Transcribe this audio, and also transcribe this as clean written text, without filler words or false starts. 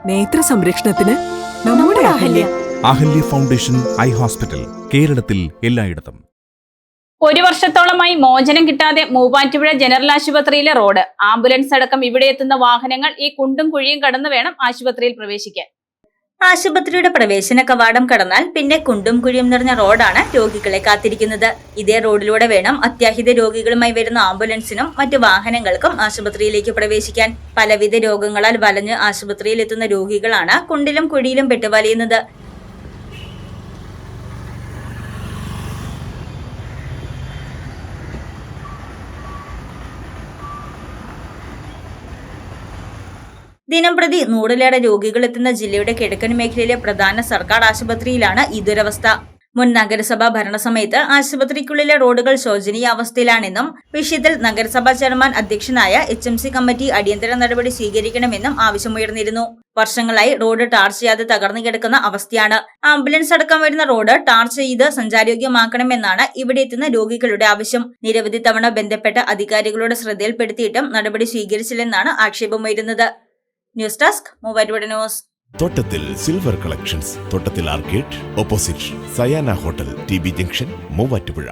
നേത്ര സംരക്ഷണത്തിന് നമ്മുടെ Ahalya. Ahalya foundation eye hospital, കേരളത്തിൽ എല്ലായിടത്തും. ഒരു വർഷത്തോളമായി മോചനം കിട്ടാതെ മൂവാറ്റുപുഴ ജനറൽ ആശുപത്രിയിലെ റോഡ്. ആംബുലൻസ് അടക്കം ഇവിടെ എത്തുന്ന വാഹനങ്ങൾ ഈ കുണ്ടും കുഴിയും കടന്നു വേണം ആശുപത്രിയിൽ പ്രവേശിക്കാൻ. ആശുപത്രിയുടെ പ്രവേശന കവാടം കടന്നാൽ പിന്നെ കുണ്ടും കുഴിയും നിറഞ്ഞ റോഡാണ് രോഗികളെ കാത്തിരിക്കുന്നത്. ഇതേ റോഡിലൂടെ വേണം അത്യാഹിത രോഗികളുമായി വരുന്ന ആംബുലൻസിനും മറ്റു വാഹനങ്ങൾക്കും ആശുപത്രിയിലേക്ക് പ്രവേശിക്കാൻ. പലവിധ രോഗങ്ങളാൽ വലഞ്ഞ് ആശുപത്രിയിൽ എത്തുന്ന രോഗികളാണ് കുണ്ടിലും കുഴിയിലും പെട്ടുവലിയുന്നത്. ദിനംപ്രതി 100-ലേറെ രോഗികൾ എത്തുന്ന ജില്ലയുടെ കിഴക്കൻ മേഖലയിലെ പ്രധാന സർക്കാർ ആശുപത്രിയിലാണ് ഈ ദുരവസ്ഥ. മുൻ നഗരസഭാ ഭരണസമയത്ത് ആശുപത്രിക്കുള്ളിലെ റോഡുകൾ ശോചനീയ അവസ്ഥയിലാണെന്നും വിഷയത്തിൽ നഗരസഭാ ചെയർമാൻ അധ്യക്ഷനായ HMC കമ്മിറ്റി അടിയന്തര നടപടി സ്വീകരിക്കണമെന്നും ആവശ്യമുയർന്നിരുന്നു. വർഷങ്ങളായി റോഡ് ടാർ ചെയ്യാതെ തകർന്നു കിടക്കുന്ന അവസ്ഥയാണ്. ആംബുലൻസ് അടക്കം വരുന്ന റോഡ് ടാർ ചെയ്ത് സഞ്ചാരയോഗ്യമാക്കണമെന്നാണ് ഇവിടെ എത്തുന്ന രോഗികളുടെ ആവശ്യം. നിരവധി തവണ ബന്ധപ്പെട്ട അധികാരികളുടെ ശ്രദ്ധയിൽപ്പെടുത്തിയിട്ടും നടപടി സ്വീകരിച്ചില്ലെന്നാണ് ആക്ഷേപമുയരുന്നത്. News desk Muvattupuzha news. Thottathil silver collections, Thottathil arcade, opposite Sayana hotel, TB junction, Muvattupuzha.